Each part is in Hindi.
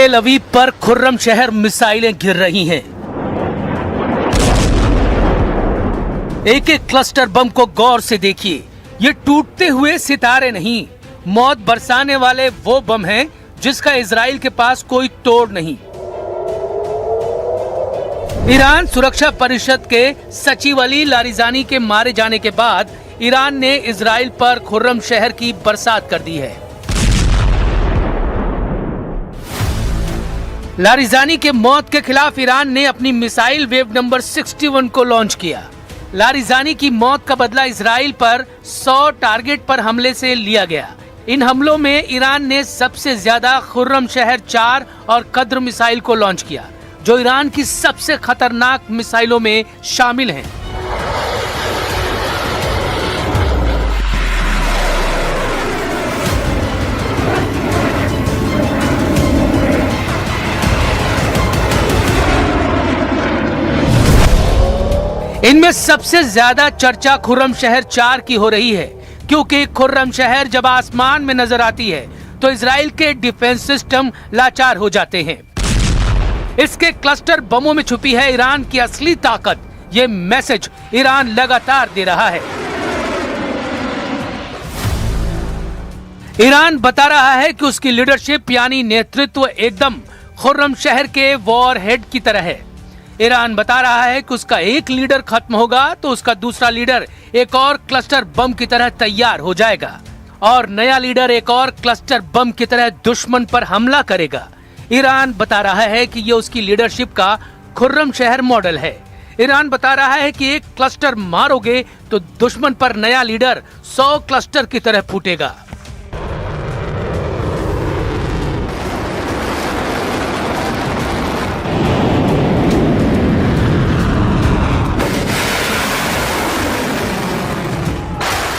तेल अवीव पर खुर्रम शहर मिसाइलें गिर रही हैं। एक एक क्लस्टर बम को गौर से देखिए। ये टूटते हुए सितारे नहीं, मौत बरसाने वाले वो बम हैं जिसका इजराइल के पास कोई तोड़ नहीं। ईरान सुरक्षा परिषद के सचिव अली लारिजानी के मारे जाने के बाद ईरान ने इजराइल पर खुर्रम शहर की बरसात कर दी है। लारिजानी के मौत के खिलाफ ईरान ने अपनी मिसाइल वेव नंबर 61 को लॉन्च किया। लारिजानी की मौत का बदला इजराइल पर 100 टारगेट पर हमले से लिया गया। इन हमलों में ईरान ने सबसे ज्यादा खुर्रम शहर 4 और कद्र मिसाइल को लॉन्च किया, जो ईरान की सबसे खतरनाक मिसाइलों में शामिल हैं। इनमें सबसे ज्यादा चर्चा खुर्रम शहर 4 की हो रही है, क्योंकि खुर्रम शहर जब आसमान में नजर आती है तो इजराइल के डिफेंस सिस्टम लाचार हो जाते हैं। इसके क्लस्टर बमों में छुपी है ईरान की असली ताकत। ये मैसेज ईरान लगातार दे रहा है। ईरान बता रहा है कि उसकी लीडरशिप यानी नेतृत्व एकदम खुर्रम शहर के वॉर हेड की तरह है। ईरान बता रहा है कि उसका एक लीडर खत्म होगा तो उसका दूसरा लीडर एक और क्लस्टर बम की तरह तैयार हो जाएगा और नया लीडर एक और क्लस्टर बम की तरह दुश्मन पर हमला करेगा। ईरान बता रहा है कि ये उसकी लीडरशिप का खुर्रम शहर मॉडल है। ईरान बता रहा है कि एक क्लस्टर मारोगे तो दुश्मन पर नया लीडर 100 क्लस्टर की तरह फूटेगा।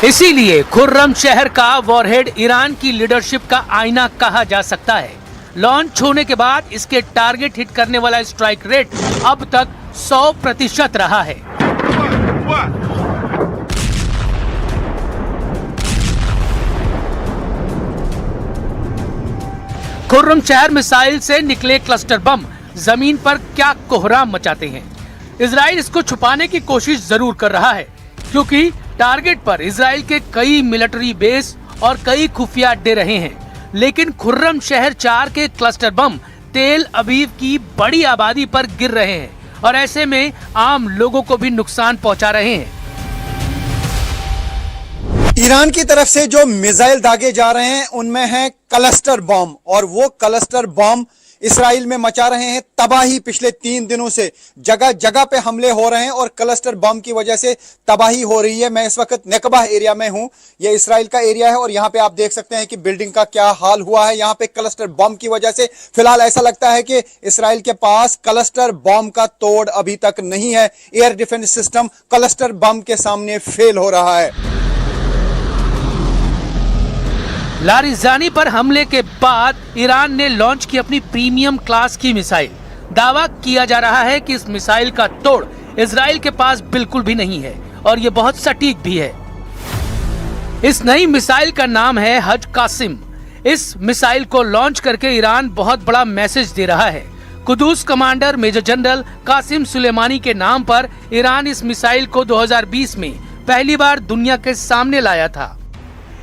इसीलिए खुर्रम शहर का वॉरहेड ईरान की लीडरशिप का आईना कहा जा सकता है। लॉन्च होने के बाद इसके टारगेट हिट करने वाला स्ट्राइक रेट अब तक 100% रहा है। खुर्रम शहर मिसाइल से निकले क्लस्टर बम जमीन पर क्या कोहराम मचाते हैं। इजराइल इसको छुपाने की कोशिश जरूर कर रहा है, क्योंकि टारगेट पर इजराइल के कई मिलिट्री बेस और कई खुफिया अड्डे रहे हैं, लेकिन खुर्रम शहर 4 के क्लस्टर बम तेल अवीव की बड़ी आबादी पर गिर रहे हैं और ऐसे में आम लोगों को भी नुकसान पहुंचा रहे हैं। ईरान की तरफ से जो मिसाइल दागे जा रहे हैं उनमें है क्लस्टर बम, और वो क्लस्टर बम इसराइल में मचा रहे हैं तबाही। पिछले 3 दिनों से जगह जगह पे हमले हो रहे हैं और क्लस्टर बम की वजह से तबाही हो रही है। मैं इस वक्त नेकबा एरिया में हूं। ये इसराइल का एरिया है और यहाँ पे आप देख सकते हैं कि बिल्डिंग का क्या हाल हुआ है। यहाँ पे क्लस्टर बम की वजह से फिलहाल ऐसा लगता है कि इसराइल के पास क्लस्टर बम का तोड़ अभी तक नहीं है। Air defence system cluster bomb के सामने फेल हो रहा है। लारिजानी पर हमले के बाद ईरान ने लॉन्च की अपनी प्रीमियम क्लास की मिसाइल। दावा किया जा रहा है कि इस मिसाइल का तोड़ इजराइल के पास बिल्कुल भी नहीं है और ये बहुत सटीक भी है। इस नई मिसाइल का नाम है हज कासिम। इस मिसाइल को लॉन्च करके ईरान बहुत बड़ा मैसेज दे रहा है। Quds commander major general Qasem Soleimani के नाम पर ईरान इस मिसाइल को 2020 में पहली बार दुनिया के सामने लाया था।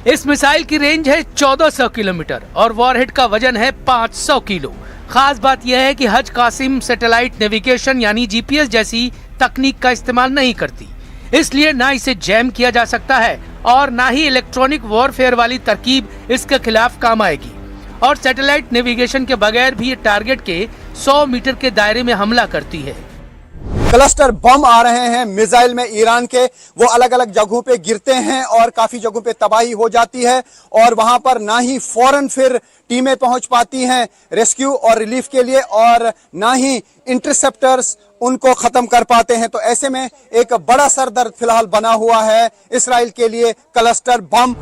इस मिसाइल की रेंज है 1400 किलोमीटर और वॉरहेड का वजन है 500 किलो। खास बात यह है कि हज कासिम सैटेलाइट नेविगेशन यानी जीपीएस जैसी तकनीक का इस्तेमाल नहीं करती, इसलिए ना इसे जैम किया जा सकता है और ना ही इलेक्ट्रॉनिक वॉरफेयर वाली तरकीब इसके खिलाफ काम आएगी। और सैटेलाइट नेविगेशन के बगैर भी ये टारगेट के 100 मीटर के दायरे में हमला करती है। क्लस्टर बम आ रहे हैं मिसाइल में ईरान के, वो अलग अलग जगहों पे गिरते हैं और काफी जगहों पे तबाही हो जाती है और वहां पर ना ही फौरन फिर टीमें पहुंच पाती हैं रेस्क्यू और रिलीफ के लिए और ना ही इंटरसेप्टर्स उनको खत्म कर पाते हैं। तो ऐसे में एक बड़ा सरदर्द फिलहाल बना हुआ है इसराइल के लिए क्लस्टर बम।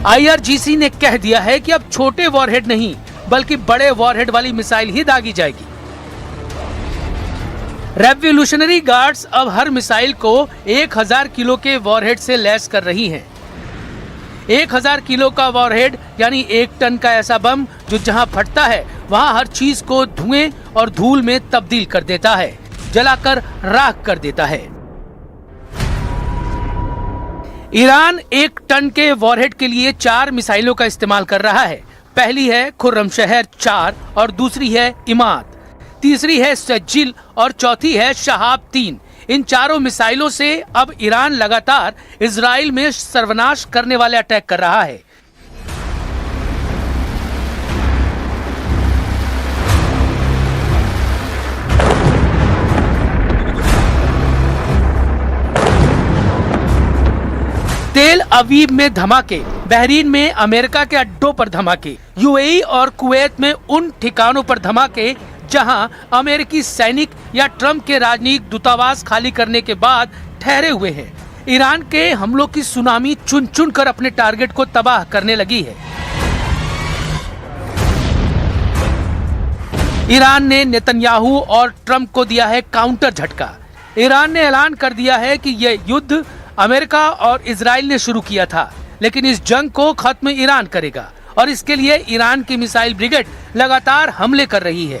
आईआरजीसी ने कह दिया है कि अब छोटे वॉरहेड नहीं बल्कि बड़े वॉरहेड वाली मिसाइल ही दागी जाएगी। रेवोल्यूशनरी गार्ड्स अब हर मिसाइल को 1000 किलो के वॉरहेड से लैस कर रही हैं। 1000 किलो का वॉरहेड यानी 1 टन का ऐसा बम जो जहां फटता है वहां हर चीज को धुएं और धूल में तब्दील कर देता है, जलाकर राख कर देता है। ईरान 1 टन के वॉरहेड के लिए 4 मिसाइलों का इस्तेमाल कर रहा है। पहली है खुर्रमशहर 4 और दूसरी है इमाद, तीसरी है सज्जिल और चौथी है शहाब 3। इन चारों मिसाइलों से अब ईरान लगातार इजराइल में सर्वनाश करने वाले अटैक कर रहा है। तेल अवीव में धमाके, बहरीन में अमेरिका के अड्डों पर धमाके, यूएई और कुवैत में उन ठिकानों पर धमाके जहां अमेरिकी सैनिक या ट्रंप के राजनयिक दूतावास खाली करने के बाद ठहरे हुए हैं। ईरान के हमलों की सुनामी चुन चुन कर अपने टारगेट को तबाह करने लगी है। ईरान ने नेतन्याहू और ट्रंप को दिया है काउंटर झटका। ईरान ने ऐलान कर दिया है कि यह युद्ध अमेरिका और इजराइल ने शुरू किया था, लेकिन इस जंग को खत्म ईरान करेगा और इसके लिए ईरान की मिसाइल ब्रिगेड लगातार हमले कर रही है।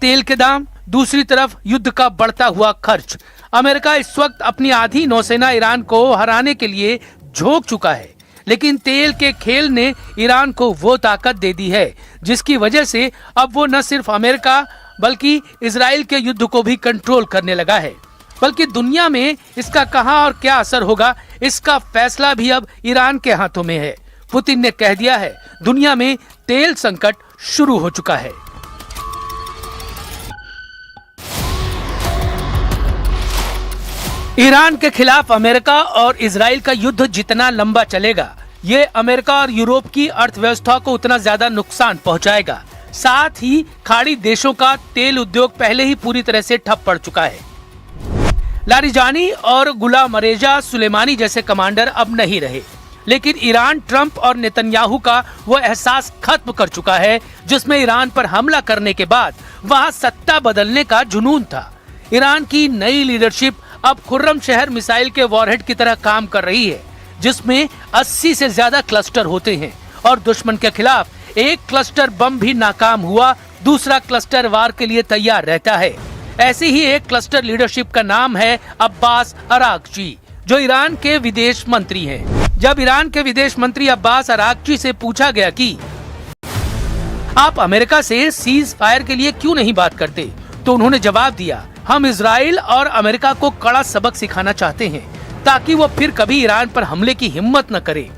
तेल के दाम, दूसरी तरफ युद्ध का बढ़ता हुआ खर्च। अमेरिका इस वक्त अपनी आधी नौसेना ईरान को हराने के लिए झोंक चुका है, लेकिन तेल के खेल ने ईरान को वो ताकत दे दी है जिसकी वजह से अब वो न सिर्फ अमेरिका बल्कि इजराइल के युद्ध को भी कंट्रोल करने लगा है। बल्कि दुनिया में इसका कहां और क्या असर होगा, इसका फैसला भी अब ईरान के हाथों में है। पुतिन ने कह दिया है दुनिया में तेल संकट शुरू हो चुका है। ईरान के खिलाफ अमेरिका और इजराइल का युद्ध जितना लंबा चलेगा, ये अमेरिका और यूरोप की अर्थव्यवस्था को उतना ज्यादा नुकसान पहुंचाएगा। साथ ही खाड़ी देशों का तेल उद्योग पहले ही पूरी तरह से ठप पड़ चुका है। लारिजानी और गुलाम रेजा सुलेमानी जैसे कमांडर अब नहीं रहे, लेकिन ईरान ट्रंप और नेतन्याहू का वो एहसास खत्म कर चुका है जिसमें ईरान पर हमला करने के बाद वहां सत्ता बदलने का जुनून था। ईरान की नई लीडरशिप अब खुर्रमशहर मिसाइल के वॉरहेड की तरह काम कर रही है, जिसमें 80 से ज्यादा क्लस्टर होते हैं और दुश्मन के खिलाफ एक क्लस्टर बम भी नाकाम हुआ, दूसरा क्लस्टर वार के लिए तैयार रहता है। ऐसी ही एक क्लस्टर लीडरशिप का नाम है अब्बास अरागची, जो ईरान के विदेश मंत्री हैं। जब ईरान के विदेश मंत्री अब्बास अरागची से पूछा गया कि आप अमेरिका से सीज फायर के लिए क्यों नहीं बात करते, तो उन्होंने जवाब दिया, हम इजराइल और अमेरिका को कड़ा सबक सिखाना चाहते हैं ताकि वो फिर कभी ईरान पर हमले की हिम्मत न करे।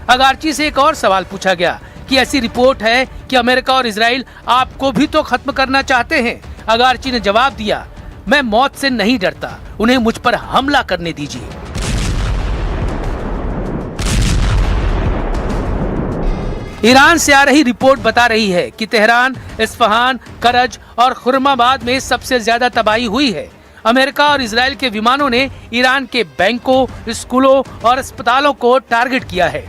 अरागची से एक और सवाल पूछा गया कि ऐसी रिपोर्ट है कि अमेरिका और इजराइल आपको भी तो खत्म करना चाहते हैं। अरागची ने जवाब दिया, मैं मौत से नहीं डरता, उन्हें मुझ पर हमला करने दीजिए। ईरान से आ रही रिपोर्ट बता रही है कि तेहरान, इस्फहान, करज और खुर्रमाबाद में सबसे ज्यादा तबाही हुई है। अमेरिका और इजराइल के विमानों ने ईरान के बैंकों, स्कूलों और अस्पतालों को टारगेट किया है।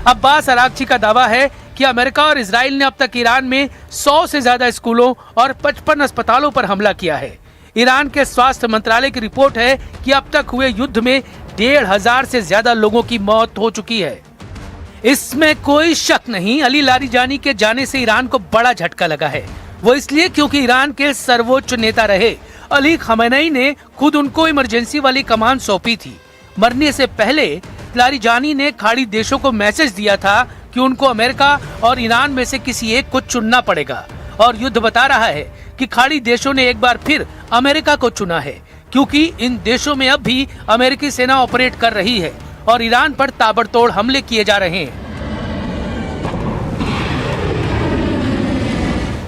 अब्बास अरागची का दावा है कि अमेरिका और इजराइल ने अब तक ईरान में 100 से ज्यादा स्कूलों और 55 अस्पतालों पर हमला किया है। ईरान के स्वास्थ्य मंत्रालय की रिपोर्ट है कि अब तक हुए युद्ध में 1500 से ज्यादा लोगों की मौत हो चुकी है। इसमें कोई शक नहीं, अली लारिजानी के जाने से ईरान को बड़ा झटका लगा है। वो इसलिए क्योंकि ईरान के सर्वोच्च नेता रहे अली खamenei ने खुद उनको इमरजेंसी वाली कमान सौंपी थी। मरने से पहले लारिजानी ने खाड़ी देशों को मैसेज दिया था कि उनको अमेरिका और ईरान में से किसी एक को चुनना पड़ेगा, और युद्ध बता रहा है कि खाड़ी देशों ने एक बार फिर अमेरिका को चुना है, क्योंकि इन देशों में अब भी अमेरिकी सेना ऑपरेट कर रही है और ईरान पर ताबड़तोड़ हमले किए जा रहे हैं।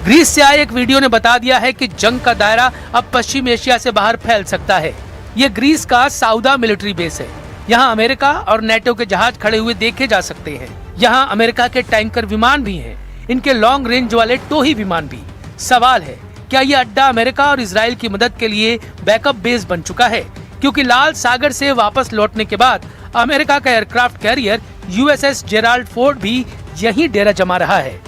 ग्रीस से आए एक वीडियो ने बता दिया है कि जंग का दायरा अब पश्चिम एशिया से बाहर फैल सकता है। ये ग्रीस का साउदा मिलिट्री बेस है। यहाँ अमेरिका और नेटो के जहाज खड़े हुए देखे जा सकते हैं। यहाँ अमेरिका के टैंकर विमान भी हैं, इनके लॉन्ग रेंज वाले टोही विमान भी। सवाल है, क्या ये अड्डा अमेरिका और इजराइल की मदद के लिए बैकअप बेस बन चुका है? क्योंकि लाल सागर से वापस लौटने के बाद अमेरिका का aircraft carrier USS Gerald Ford भी यहीं डेरा जमा रहा है।